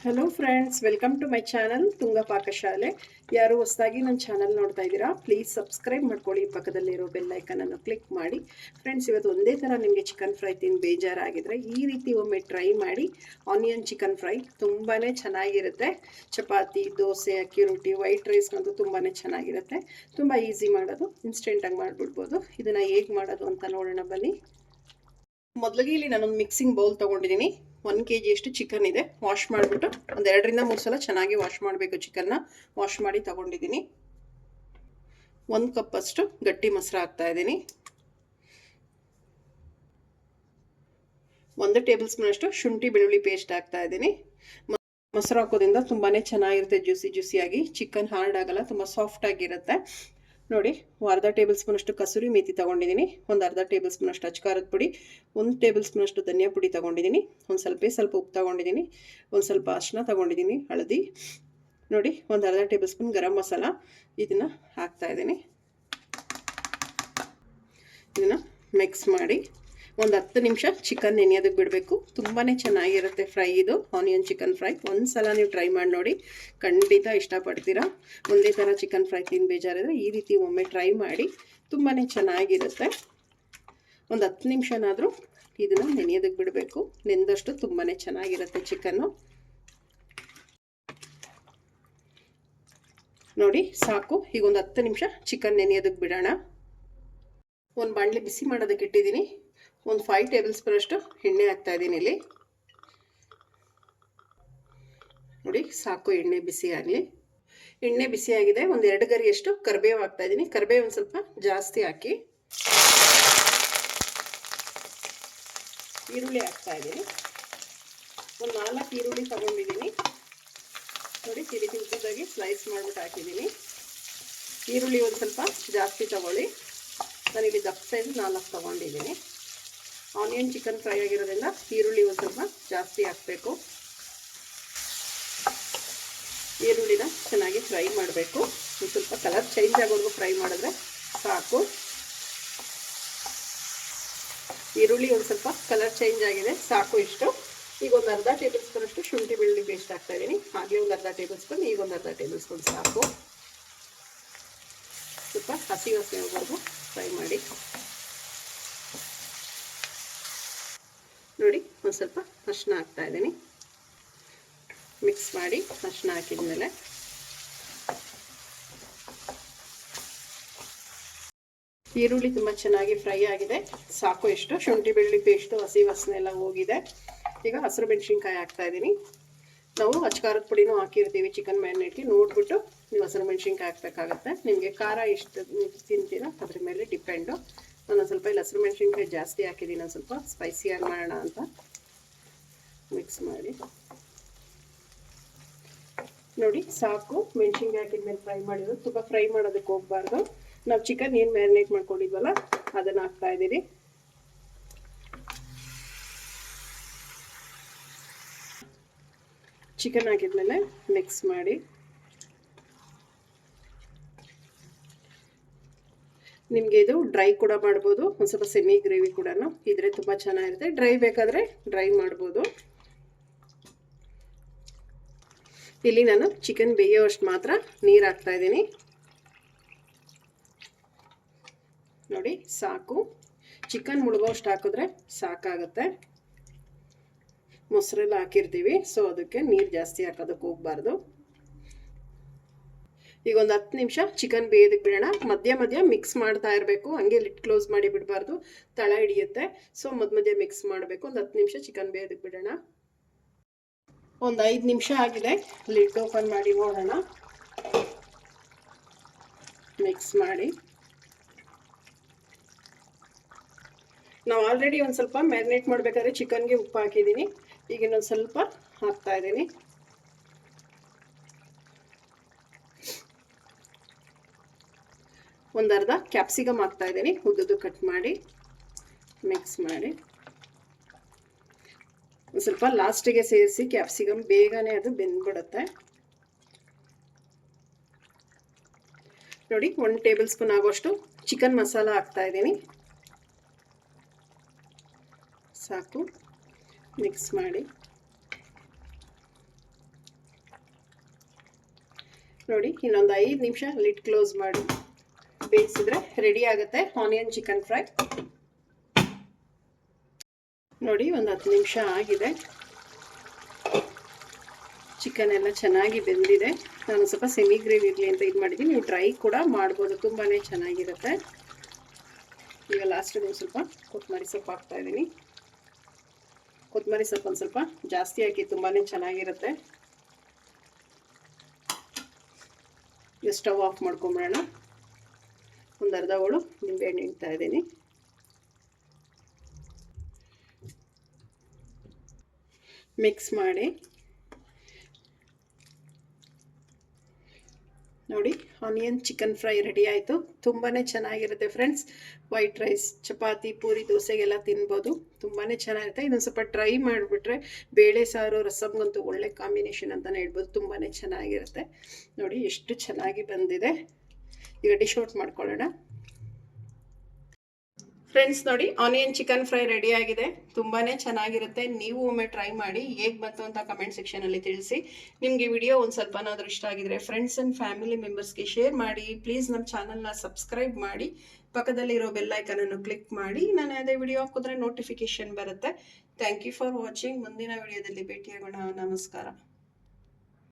Hello friends, welcome to my channel Tunga Pakashale. ಯಾರು ಹೊಸದಾಗಿ ನನ್ನ ಚಾನಲ್ ನೋಡ್ತಾ ಇದ್ದೀರಾ, ಪ್ಲೀಸ್ ಸಬ್ಸ್ಕ್ರೈಬ್ ಮಾಡ್ಕೊಳ್ಳಿ. ಪಕ್ಕದಲ್ಲಿರೋ ಬೆಲ್ ಐಕನನ್ನು ಕ್ಲಿಕ್ ಮಾಡಿ. ಫ್ರೆಂಡ್ಸ್, ಇವತ್ತು ಒಂದೇ ಥರ ನಿಮಗೆ ಚಿಕನ್ ಫ್ರೈ ತಿಂದು ಬೇಜಾರಾಗಿದ್ದರೆ ಈ ರೀತಿ ಒಮ್ಮೆ ಟ್ರೈ ಮಾಡಿ. ಆನಿಯನ್ ಚಿಕನ್ ಫ್ರೈ ತುಂಬಾ ಚೆನ್ನಾಗಿರುತ್ತೆ. ಚಪಾತಿ, ದೋಸೆ, ಅಕ್ಕಿ ರೊಟ್ಟಿ, ವೈಟ್ ರೈಸ್ಗಂತೂ ತುಂಬಾ ಚೆನ್ನಾಗಿರುತ್ತೆ. ತುಂಬ ಈಸಿ ಮಾಡೋದು, ಇನ್ಸ್ಟೆಂಟಾಗಿ ಮಾಡಿಬಿಡ್ಬೋದು. ಇದನ್ನು ಹೇಗೆ ಮಾಡೋದು ಅಂತ ನೋಡೋಣ ಬನ್ನಿ. ಮೊದಲಿಗೆ ಇಲ್ಲಿ ನಾನೊಂದು ಮಿಕ್ಸಿಂಗ್ ಬೌಲ್ ತೊಗೊಂಡಿದ್ದೀನಿ. 1 kg ಅಷ್ಟು ಚಿಕನ್ ಇದೆ. ವಾಶ್ ಮಾಡಿಬಿಟ್ಟು ಒಂದು 2ರಿಂದ 3 ಸಲ ಚೆನ್ನಾಗಿ ವಾಶ್ ಮಾಡಬೇಕು. ಚಿಕನ್ನ ವಾಶ್ ಮಾಡಿ ತೊಗೊಂಡಿದ್ದೀನಿ. 1 ಕಪ್ ಅಷ್ಟು ಗಟ್ಟಿ ಮೊಸರು ಹಾಕ್ತಾ ಇದ್ದೀನಿ. 1 ಟೇಬಲ್ ಸ್ಪೂನ್ ಅಷ್ಟು ಶುಂಠಿ ಬೆಳ್ಳುಳ್ಳಿ ಪೇಸ್ಟ್ ಹಾಕ್ತಾ ಇದ್ದೀನಿ. ಮೊಸರು ಹಾಕೋದ್ರಿಂದ ತುಂಬಾ ಚೆನ್ನಾಗಿರುತ್ತೆ, ಜ್ಯೂಸಿಯಾಗಿ. ಚಿಕನ್ ಹಾರ್ಡ್ ಆಗಲ್ಲ, ತುಂಬ ಸಾಫ್ಟ್ ಆಗಿರುತ್ತೆ. ನೋಡಿ, ಅರ್ಧ ಟೇಬಲ್ ಸ್ಪೂನ್ ಅಷ್ಟು ಕಸೂರಿ ಮೇಥಿ ತೊಗೊಂಡಿದ್ದೀನಿ. ಒಂದು ಅರ್ಧ ಟೇಬಲ್ ಸ್ಪೂನ್ ಅಷ್ಟು ಅಚ್ಕಾರದ ಪುಡಿ, 1 ಟೇಬಲ್ ಸ್ಪೂನ್ ಅಷ್ಟು ಧನಿಯಾ ಪುಡಿ ತೊಗೊಂಡಿದ್ದೀನಿ. ಒಂದು ಸ್ವಲ್ಪ ಉಪ್ಪು ತೊಗೊಂಡಿದ್ದೀನಿ. ಒಂದು ಸ್ವಲ್ಪ ಅರಿಶಿನ ತೊಗೊಂಡಿದ್ದೀನಿ, ಹಳದಿ. ನೋಡಿ, ಒಂದು ಅರ್ಧ ಟೇಬಲ್ ಸ್ಪೂನ್ ಗರಂ ಮಸಾಲ ಇದನ್ನು ಹಾಕ್ತಾ ಇದ್ದೀನಿ. ಇದನ್ನು ಮಿಕ್ಸ್ ಮಾಡಿ ಒಂದು 10 ನಿಮಿಷ ಚಿಕನ್ ನೆನೆಯೋದಕ್ಕೆ ಬಿಡಬೇಕು. ತುಂಬಾ ಚೆನ್ನಾಗಿರುತ್ತೆ ಫ್ರೈ ಇದು, ಆನಿಯನ್ ಚಿಕನ್ ಫ್ರೈ. ಒಂದು ಸಲ ನೀವು ಟ್ರೈ ಮಾಡಿ ನೋಡಿ, ಖಂಡಿತ ಇಷ್ಟಪಡ್ತೀರಾ. ಒಂದೇ ಥರ ಚಿಕನ್ ಫ್ರೈ ತಿಂದು ಬೇಜಾರಿದ್ರೆ ಈ ರೀತಿ ಒಮ್ಮೆ ಟ್ರೈ ಮಾಡಿ, ತುಂಬಾ ಚೆನ್ನಾಗಿರುತ್ತೆ. ಒಂದು 10 ನಿಮಿಷನಾದರೂ ಇದನ್ನು ನೆನೆಯೋದಕ್ಕೆ ಬಿಡಬೇಕು. ನೆಂದಷ್ಟು ತುಂಬಾ ಚೆನ್ನಾಗಿರುತ್ತೆ ಚಿಕನ್ನು. ನೋಡಿ, ಸಾಕು. ಈಗ ಒಂದು 10 ನಿಮಿಷ ಚಿಕನ್ ನೆನೆಯೋದಕ್ಕೆ ಬಿಡೋಣ. ಒಂದು ಬಾಣಲೆ ಬಿಸಿ ಮಾಡೋದಕ್ಕೆ ಇಟ್ಟಿದ್ದೀನಿ. ಒಂದು 5 ಟೇಬಲ್ ಸ್ಪೂನ್ ಅಷ್ಟು ಎಣ್ಣೆ ಹಾಕ್ತಾ ಇದ್ದೀನಿ ಇಲ್ಲಿ. ನೋಡಿ, ಸಾಕು, ಎಣ್ಣೆ ಬಿಸಿ ಆಗಲಿ. ಎಣ್ಣೆ ಬಿಸಿ ಆಗಿದೆ. ಒಂದು 2 ಗರಿಯಷ್ಟು ಕರಿಬೇವು ಹಾಕ್ತಾ ಇದ್ದೀನಿ. ಕರಿಬೇವು ಒಂದು ಸ್ವಲ್ಪ ಜಾಸ್ತಿ ಹಾಕಿ. ಈರುಳ್ಳಿ ಹಾಕ್ತಾ ಇದ್ದೀನಿ. ಒಂದು 4 ಈರುಳ್ಳಿ ತಗೊಂಡಿದ್ದೀನಿ. ನೋಡಿ, ಉದ್ದದಾಗಿ ಸ್ಲೈಸ್ ಮಾಡಿಬಿಟ್ಟು ಹಾಕಿದ್ದೀನಿ. ಈರುಳ್ಳಿ ಒಂದು ಸ್ವಲ್ಪ ಜಾಸ್ತಿ ತಗೊಳ್ಳಿ. ನಾನಿಲ್ಲಿ ದಪ್ಪ ಸೈಜ್ 4 ತಗೊಂಡಿದ್ದೀನಿ. ಆನಿಯನ್ ಚಿಕನ್ ಫ್ರೈ ಆಗಿರೋದ್ರಿಂದ ಈರುಳ್ಳಿ ಒಂದು ಸ್ವಲ್ಪ ಜಾಸ್ತಿ ಹಾಕಬೇಕು. ಈರುಳ್ಳಿನ ಚೆನ್ನಾಗಿ ಫ್ರೈ ಮಾಡಬೇಕು. ಒಂದು ಸ್ವಲ್ಪ ಕಲರ್ ಚೇಂಜ್ ಆಗೋವರೆಗೂ ಫ್ರೈ ಮಾಡಿದ್ರೆ ಸಾಕು. ಈರುಳ್ಳಿ ಒಂದು ಸ್ವಲ್ಪ ಕಲರ್ ಚೇಂಜ್ ಆಗಿದೆ, ಸಾಕು ಇಷ್ಟು. ಈಗ ಒಂದು ಅರ್ಧ ಟೇಬಲ್ ಸ್ಪೂನ್ ಅಷ್ಟು ಶುಂಠಿ ಬೆಳ್ಳುಳ್ಳಿ ಪೇಸ್ಟ್ ಹಾಕ್ತಾ ಇದ್ದೀನಿ. ಹಾಗೆ ಒಂದು ಅರ್ಧ ಟೇಬಲ್ ಸ್ಪೂನ್, ಈಗ ಒಂದು ಅರ್ಧ ಟೇಬಲ್ ಸ್ಪೂನ್ ಸಾಕು. ಸ್ವಲ್ಪ ಹಸಿ ವಾಸನೆ ಹೋಗೋವರೆಗೂ ಫ್ರೈ ಮಾಡಿ. ನೋಡಿ, ಒಂದು ಸ್ವಲ್ಪ ಅರಿಶಿನ ಹಾಕ್ತಾ ಇದ್ದೀನಿ. ಮಿಕ್ಸ್ ಮಾಡಿ ಅರಿಶಿನ ಹಾಕಿದ್ಮೇಲೆ ಈರುಳ್ಳಿ ತುಂಬ ಚೆನ್ನಾಗಿ ಫ್ರೈ ಆಗಿದೆ, ಸಾಕು ಇಷ್ಟು. ಶುಂಠಿ ಬೆಳ್ಳುಳ್ಳಿ ಪೇಸ್ಟು ಹಸಿ ವಾಸನೆ ಎಲ್ಲ ಹೋಗಿದೆ. ಈಗ ಹಸಿರು ಮೆಣಸಿನ್ಕಾಯಿ ಹಾಕ್ತಾ ಇದ್ದೀನಿ. ನಾವು ಅಚ್ಕಾರದ ಪುಡಿನೂ ಹಾಕಿರ್ತೀವಿ ಚಿಕನ್ ಮ್ಯಾರಿನೇಟ್ಗೆ. ನೋಡಿಬಿಟ್ಟು ನೀವು ಹಸಿರು ಮೆಣಸಿನ್ಕಾಯಿ ಹಾಕಬೇಕಾಗತ್ತೆ. ನಿಮಗೆ ಖಾರ ಎಷ್ಟು ತಿಂತೀರಾ ಅದ್ರ ಮೇಲೆ ಡಿಪೆಂಡು. ನಾನು ಸ್ವಲ್ಪ ಇಲ್ಲಿ ಹಸಿರು ಮೆಣಸಿನ್ಕಾಯಿ ಜಾಸ್ತಿ ಹಾಕಿದ್ದೀನಿ, ಒಂದು ಸ್ವಲ್ಪ ಸ್ಪೈಸಿಯಾಗಿ ಮಾಡೋಣ ಅಂತ. ಮಿಕ್ಸ್ ಮಾಡಿ. ನೋಡಿ, ಸಾಕು. ಮೆಣಸಿನ್ಕಾಯಿ ಹಾಕಿದ್ಮೇಲೆ ಫ್ರೈ ಮಾಡಿರೋದು. ತುಂಬ ಫ್ರೈ ಮಾಡೋದಕ್ಕೆ ಹೋಗಬಾರ್ದು. ನಾವು ಚಿಕನ್ ಏನು ಮ್ಯಾರಿನೇಟ್ ಮಾಡ್ಕೊಂಡಿದ್ವಲ್ಲ ಅದನ್ನು ಹಾಕ್ತಾ ಇದ್ದೀವಿ. ಚಿಕನ್ ಹಾಕಿದ್ಮೇಲೆ ಮಿಕ್ಸ್ ಮಾಡಿ. ನಿಮಗೆ ಇದು ಡ್ರೈ ಕೂಡ ಮಾಡ್ಬೋದು, ಒಂದು ಸ್ವಲ್ಪ ಸೆಮಿ ಗ್ರೇವಿ ಕೂಡ ಇದ್ರೆ ತುಂಬ ಚೆನ್ನಾಗಿರುತ್ತೆ. ಡ್ರೈ ಬೇಕಾದರೆ ಡ್ರೈ ಮಾಡ್ಬೋದು. ಇಲ್ಲಿ ನಾನು ಚಿಕನ್ ಬೇಯೋಷ್ಟು ಮಾತ್ರ ನೀರು ಹಾಕ್ತಾ ಇದ್ದೀನಿ. ನೋಡಿ, ಸಾಕು. ಚಿಕನ್ ಮುಳುಗೋಷ್ಟು ಹಾಕಿದ್ರೆ ಸಾಕಾಗುತ್ತೆ. ಮೊಸರೆಲ್ಲ ಹಾಕಿರ್ತೀವಿ, ಸೊ ಅದಕ್ಕೆ ನೀರು ಜಾಸ್ತಿ ಹಾಕೋದಕ್ಕೆ ಹೋಗಬಾರ್ದು. ಈಗ ಒಂದು 10 ನಿಮಿಷ ಚಿಕನ್ ಬೇಯೋದಕ್ಕೆ ಬಿಡೋಣ. ಮಧ್ಯ ಮಿಕ್ಸ್ ಮಾಡ್ತಾ ಇರಬೇಕು, ಹಂಗೆ ಲಿಡ್ ಕ್ಲೋಸ್ ಮಾಡಿ ಬಿಡಬಾರ್ದು, ತಳ ಹಿಡಿಯುತ್ತೆ. ಸೊ ಮಧ್ಯ ಮಿಕ್ಸ್ ಮಾಡಬೇಕು. ಒಂದು 10 ನಿಮಿಷ ಚಿಕನ್ ಬೇಯೋದಕ್ಕೆ ಬಿಡೋಣ. ಒಂದು 5 ನಿಮಿಷ ಆಗಿದೆ. ಲಿಡ್ ಓಪನ್ ಮಾಡಿ ನೋಡೋಣ. ಮಿಕ್ಸ್ ಮಾಡಿ. ನಾವು ಆಲ್ರೆಡಿ ಒಂದು ಸ್ವಲ್ಪ ಮ್ಯಾರಿನೇಟ್ ಮಾಡಬೇಕಾದ್ರೆ ಚಿಕನ್ಗೆ ಉಪ್ಪು ಹಾಕಿದ್ದೀನಿ. ಈಗ ಇನ್ನೊಂದು ಸ್ವಲ್ಪ ಹಾಕ್ತಾ ಇದ್ದೀನಿ. ಒಂದು ಅರ್ಧ ಕ್ಯಾಪ್ಸಿಕಮ್ ಹಾಕ್ತಾ ಇದ್ದೀನಿ, ಉದ್ದುದ್ದು ಕಟ್ ಮಾಡಿ. ಮಿಕ್ಸ್ ಮಾಡಿ. ಒಂದು ಸ್ವಲ್ಪ ಲಾಸ್ಟಿಗೆ ಸೇರಿಸಿ, ಕ್ಯಾಪ್ಸಿಕಮ್ ಬೇಗನೆ ಅದು ಬೆಂದ್ಬಿಡುತ್ತೆ. ನೋಡಿ, 1 ಟೇಬಲ್ ಸ್ಪೂನ್ ಆಗೋಷ್ಟು ಚಿಕನ್ ಮಸಾಲ ಹಾಕ್ತಾ ಇದ್ದೀನಿ. ಸಾಕು. ಮಿಕ್ಸ್ ಮಾಡಿ. ನೋಡಿ ಇನ್ನೊಂದು 5 ನಿಮಿಷ ಲಿಡ್ ಕ್ಲೋಸ್ ಮಾಡಿ ಬೇಯಿಸಿದ್ರೆ ರೆಡಿ ಆಗುತ್ತೆ ಆನಿಯನ್ ಚಿಕನ್ ಫ್ರೈ. ನೋಡಿ ಒಂದು 10 ನಿಮಿಷ ಆಗಿದೆ, ಚಿಕನ್ ಎಲ್ಲ ಚೆನ್ನಾಗಿ ಬೆಂದಿದೆ. ನಾನು ಸ್ವಲ್ಪ ಸೆಮಿ ಗ್ರೇವಿ ಇರಲಿ ಅಂತ ಇದು ಮಾಡಿದ್ದೀನಿ. ನೀವು ಡ್ರೈ ಕೂಡ ಮಾಡ್ಬೋದು, ತುಂಬಾ ಚೆನ್ನಾಗಿರುತ್ತೆ. ಈಗ ಲಾಸ್ಟಿಗೆ ಒಂದು ಸ್ವಲ್ಪ ಕೊತ್ತಂಬರಿ ಸೊಪ್ಪು ಹಾಕ್ತಾ ಇದ್ದೀನಿ. ಕೊತ್ತಂಬರಿ ಸೊಪ್ಪು ಒಂದು ಸ್ವಲ್ಪ ಜಾಸ್ತಿ ಹಾಕಿ, ತುಂಬಾ ಚೆನ್ನಾಗಿರುತ್ತೆ. ಈಗ ಸ್ಟವ್ ಆಫ್ ಮಾಡ್ಕೊಂಬಿಡೋಣ. ಒಂದು ಅರ್ಧ ಹೋಳು ನಿಂಬೆಹಣ್ಣು ಇಡ್ತಾ ಇದ್ದೀನಿ. ಮಿಕ್ಸ್ ಮಾಡಿ ನೋಡಿ, ಆನಿಯನ್ ಚಿಕನ್ ಫ್ರೈ ರೆಡಿ ಆಯಿತು. ತುಂಬಾ ಚೆನ್ನಾಗಿರುತ್ತೆ friends. White rice, chapati, puri, ದೋಸೆಗೆಲ್ಲ ತಿನ್ಬೋದು. ತುಂಬಾ ಚೆನ್ನಾಗಿರುತ್ತೆ. ಇದೊಂದು ಸ್ವಲ್ಪ ಟ್ರೈ ಮಾಡಿಬಿಟ್ರೆ ಬೇಳೆ ಸಾರು ರಸಮ್ಗಂತೂ ಒಳ್ಳೆ ಕಾಂಬಿನೇಷನ್ ಅಂತಲೇ ಹೇಳ್ಬೋದು. ತುಂಬಾ ಚೆನ್ನಾಗಿರುತ್ತೆ. ನೋಡಿ ಎಷ್ಟು ಚೆನ್ನಾಗಿ ಬಂದಿದೆ. ಈಗ ಡಿಶ್ ಔಟ್ ಮಾಡ್ಕೊಳ್ಳೋಣ ಫ್ರೆಂಡ್ಸ್. ನೋಡಿ ಆನಿಯನ್ ಚಿಕನ್ ಫ್ರೈ ರೆಡಿ ಆಗಿದೆ. ತುಂಬಾ ಚೆನ್ನಾಗಿರುತ್ತೆ. ನೀವು ಒಮ್ಮೆ ಟ್ರೈ ಮಾಡಿ, ಹೇಗೆ ಬಂತು ಅಂತ ಕಮೆಂಟ್ ಸೆಕ್ಷನಲ್ಲಿ ತಿಳಿಸಿ. ನಿಮಗೆ ವಿಡಿಯೋ ಒಂದು ಸ್ವಲ್ಪನಾದರೂ ಇಷ್ಟ ಆಗಿದ್ರೆ ಫ್ರೆಂಡ್ಸ್ ಆ್ಯಂಡ್ ಫ್ಯಾಮಿಲಿ ಮೆಂಬರ್ಸ್ಗೆ ಶೇರ್ ಮಾಡಿ. ಪ್ಲೀಸ್ ನಮ್ಮ ಚಾನಲ್ನ ಸಬ್ಸ್ಕ್ರೈಬ್ ಮಾಡಿ, ಪಕ್ಕದಲ್ಲಿರೋ ಬೆಲ್ಲೈಕನನ್ನು ಕ್ಲಿಕ್ ಮಾಡಿ. ನಾನು ಅದೇ ವಿಡಿಯೋ ಹಾಕಿದ್ರೆ ನೋಟಿಫಿಕೇಶನ್ ಬರುತ್ತೆ. Thank you for watching. ಮುಂದಿನ ವಿಡಿಯೋದಲ್ಲಿ ಭೇಟಿಯಾಗೋಣ. ನಮಸ್ಕಾರ.